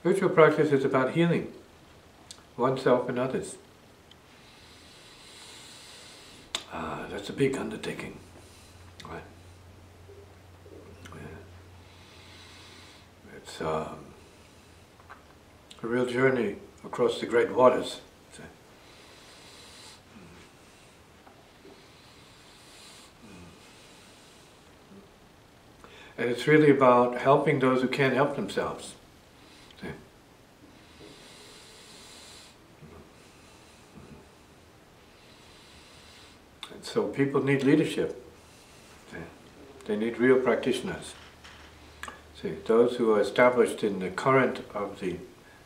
Spiritual practice is about healing oneself and others. That's a big undertaking. Right? Yeah. It's a real journey across the great waters. See? And it's really about helping those who can't help themselves. See? And so people need leadership. See? They need real practitioners. See, those who are established in the current of the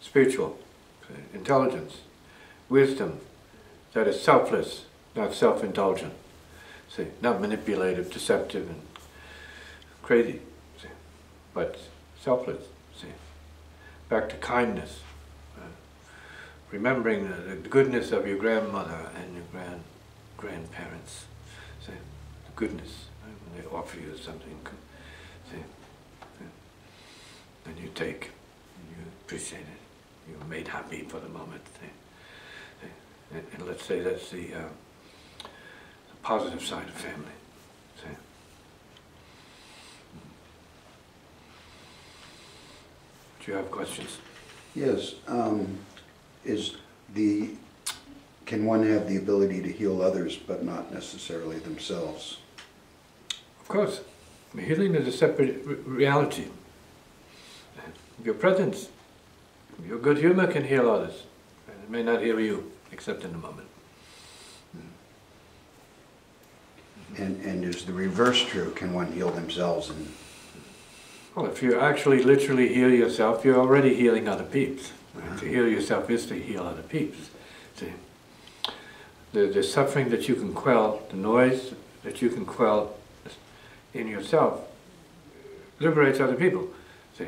spiritual, see, intelligence, wisdom, that is selfless, not self-indulgent. See, not manipulative, deceptive, and crazy. See, but selfless. See, back to kindness, remembering the goodness of your grandmother and your grandparents. See, the goodness, right? When they offer you something. See. And you take, and you appreciate it, you're made happy for the moment. And let's say that's the positive side of family. Do you have questions? Yes. Can one have the ability to heal others but not necessarily themselves? Of course. Healing is a separate reality. Your presence, your good humor can heal others. It may not heal you, except in the moment. And is the reverse true? Can one heal themselves? Well, if you actually literally heal yourself, you're already healing other peeps. Right? To heal yourself is to heal other peeps. See? The suffering that you can quell, the noise that you can quell in yourself, liberates other people. See?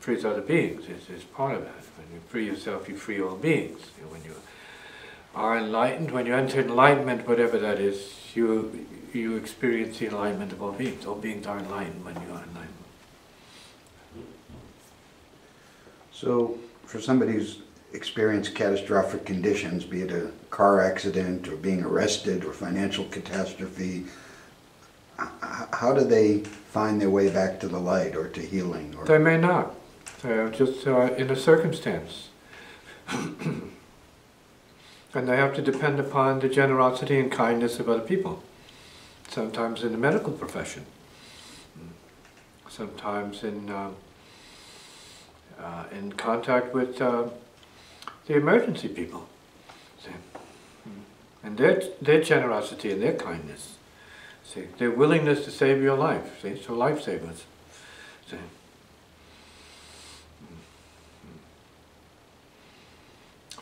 Frees other beings. It's part of that. When you free yourself, you free all beings. When you are enlightened, when you enter enlightenment, whatever that is, you experience the enlightenment of all beings. All beings are enlightened when you are enlightened. So, for somebody who's experienced catastrophic conditions, be it a car accident or being arrested or financial catastrophe, how do they find their way back to the light or to healing? Or? They may not. They're just in a circumstance. And they have to depend upon the generosity and kindness of other people. Sometimes in the medical profession. Sometimes in contact with the emergency people. See? And their generosity and their kindness. See? Their willingness to save your life. See? So lifesavers. See?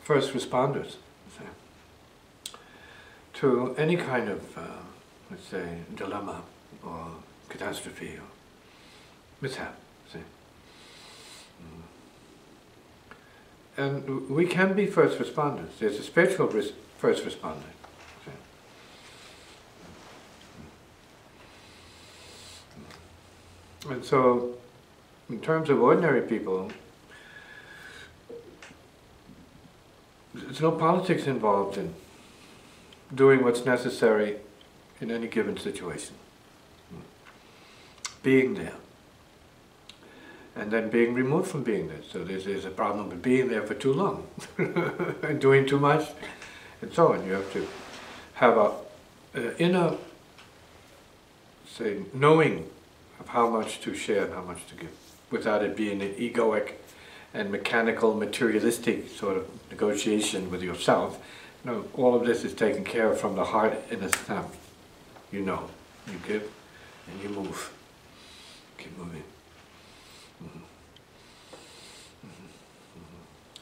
First responders. See? To any kind of, let's say, dilemma or catastrophe or mishap. See? And we can be first responders. There's a spiritual first responder. See? And so, in terms of ordinary people, there's no politics involved in doing what's necessary in any given situation. Being there. And then being removed from being there. So there's a problem with being there for too long and doing too much and so on. You have to have an inner, say, knowing of how much to share and how much to give without it being an egoic and mechanical, materialistic sort of negotiation with yourself. No, all of this is taken care of from the heart in a snap. You know, you give and you move. Keep moving.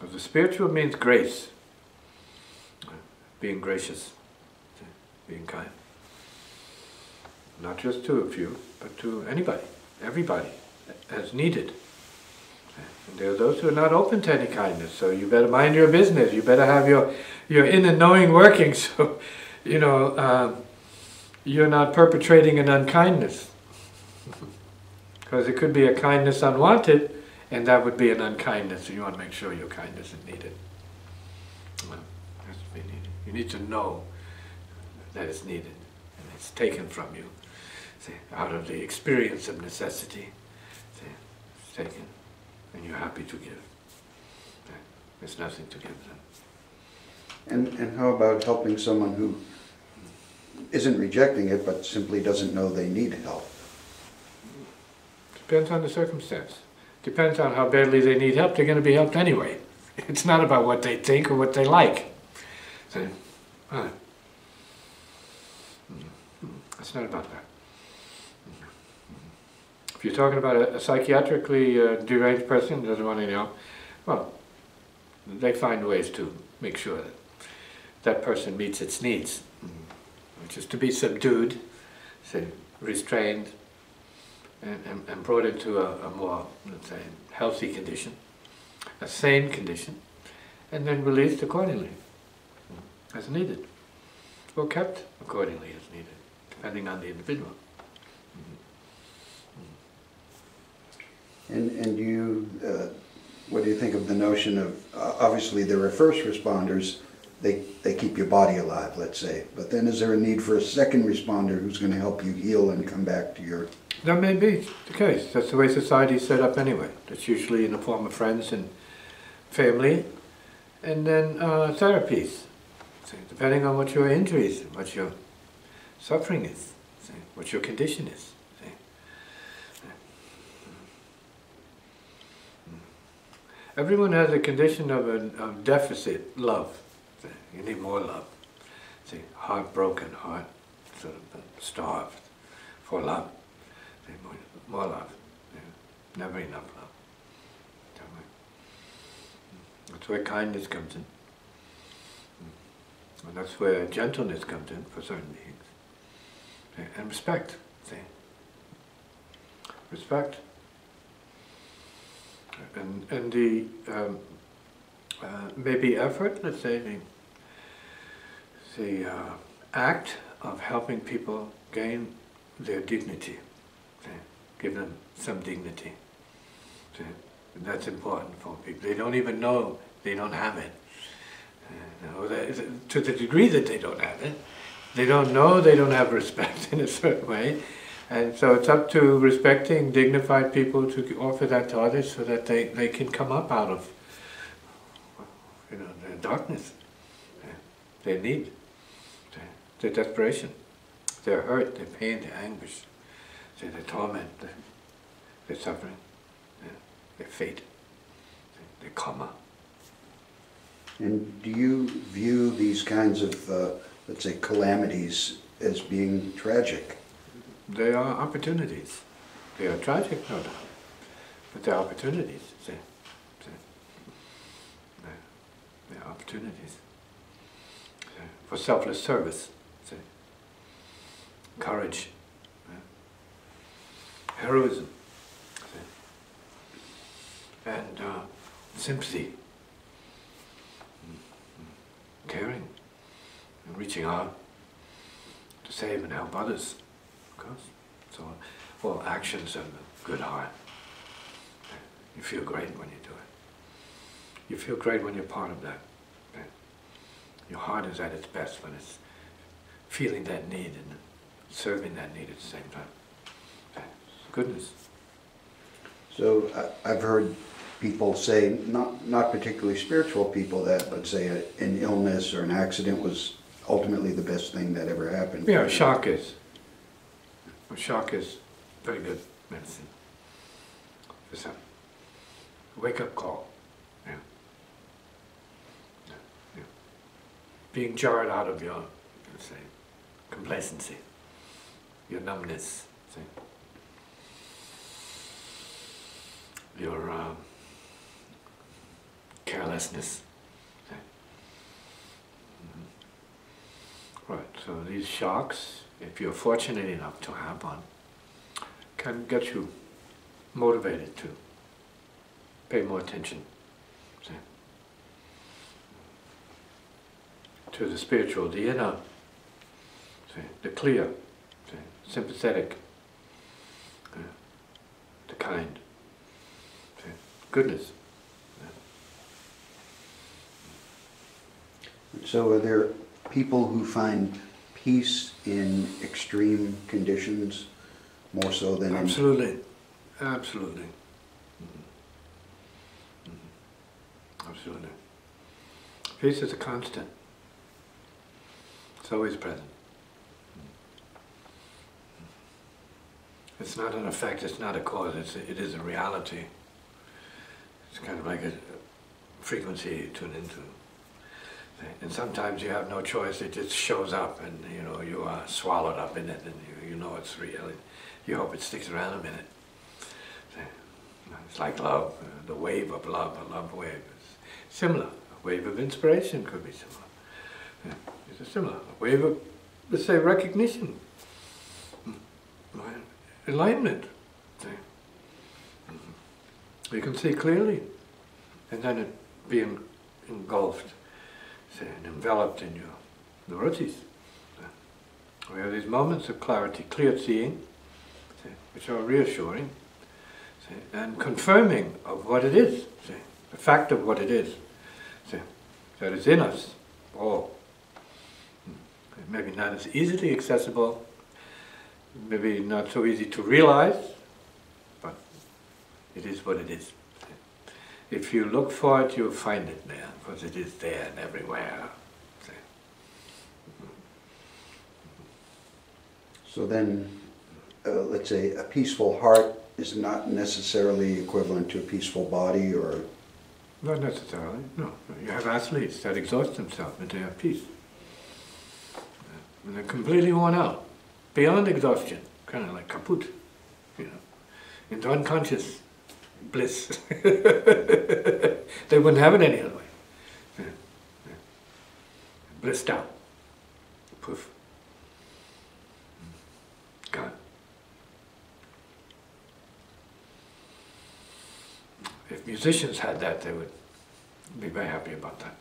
So the spiritual means grace, being gracious, being kind. Not just to a few, but to anybody, everybody, as needed. And there are those who are not open to any kindness, so you better mind your business. You better have your inner knowing working, so you're not perpetrating an unkindness. Because it could be a kindness unwanted, And that would be an unkindness, and you want to make sure your kindness is needed. Well, it has to be needed. You need to know that it's needed, and it's taken from you. See, out of the experience of necessity, see, it's taken, and you're happy to give. There's nothing to give them. And how about helping someone who isn't rejecting it, but simply doesn't know they need help? Depends on the circumstance. Depends on how badly they need help. They're going to be helped anyway. It's not about what they think or what they like. See? It's not about that. If you're talking about a psychiatrically deranged person who doesn't want any help, well, they find ways to make sure that that person meets its needs, which is to be subdued, say, restrained, and brought into a more, let's say, healthy condition, a sane condition, and then released accordingly, as needed, or kept accordingly as needed, depending on the individual. And you, what do you think of the notion of, obviously there are first responders, they keep your body alive, let's say, but then is there a need for a second responder who's going to help you heal and come back to your... That may be the case. That's the way society is set up anyway. That's usually in the form of friends and family, and then therapies, depending on what your injuries, what your suffering is, what your condition is. Everyone has a condition of deficit love. You need more love. See, heartbroken, heart sort of starved for love. More love. Never enough love. That's where kindness comes in. And that's where gentleness comes in for certain beings. And respect. See? Respect. And the maybe effort, let's say, the act of helping people gain their dignity, give them some dignity. And that's important for people. They don't even know they don't have it. To the degree that they don't have it, they don't know they don't have respect in a certain way. And so it's up to respecting, dignified people to offer that to others so that they can come up out of their darkness, their need, their desperation, their hurt, their pain, their anguish, their torment, their suffering, their fate, their karma. And do you view these kinds of, let's say, calamities as being tragic? They are opportunities. They are tragic, no doubt, but they're opportunities. They're opportunities for selfless service, courage, heroism, and sympathy, caring, and reaching out to save and help others. So, all actions of a good heart. You feel great when you do it. You feel great when you're part of that. Your heart is at its best when it's feeling that need and serving that need at the same time. Goodness. So I've heard people say, not particularly spiritual people, but say an illness or an accident was ultimately the best thing that ever happened. Yeah, shock is. Shock is very good medicine. It's a wake-up call. Yeah. Being jarred out of your, let's say, complacency, your numbness, see? Your carelessness. See? Right, so these shocks, if you're fortunate enough to have one, can get you motivated to pay more attention, see, to the spiritual, the inner, see, the clear, see, sympathetic, the kind, see, goodness. So are there people who find peace in extreme conditions more so than in... Absolutely. Absolutely. Absolutely. Peace is a constant. It's always present. It's not an effect, it's not a cause, it is a reality. It's kind of like a frequency you tune into. And sometimes you have no choice, it just shows up and you are swallowed up in it and you know it's real. And you hope it sticks around a minute. It's like love, the wave of love, a love wave is similar. A wave of inspiration could be similar. It's similar. A wave of, let's say, recognition. Enlightenment. You can see clearly, and then it being engulfed, say, and enveloped in your nevrosis. We have these moments of clarity, clear seeing, say, which are reassuring, say, and confirming of what it is, say, the fact of what it is, say, that is in us all. Maybe not as easily accessible, maybe not so easy to realize, but it is what it is. If you look for it, you'll find it there, because it is there and everywhere. So then, let's say a peaceful heart is not necessarily equivalent to a peaceful body, or... Not necessarily, no. You have athletes that exhaust themselves and they have peace. And they're completely worn out, beyond exhaustion, kind of like kaput, into unconscious bliss. They wouldn't have it any other way. Blissed out. Poof. Gone. If musicians had that, they would be very happy about that.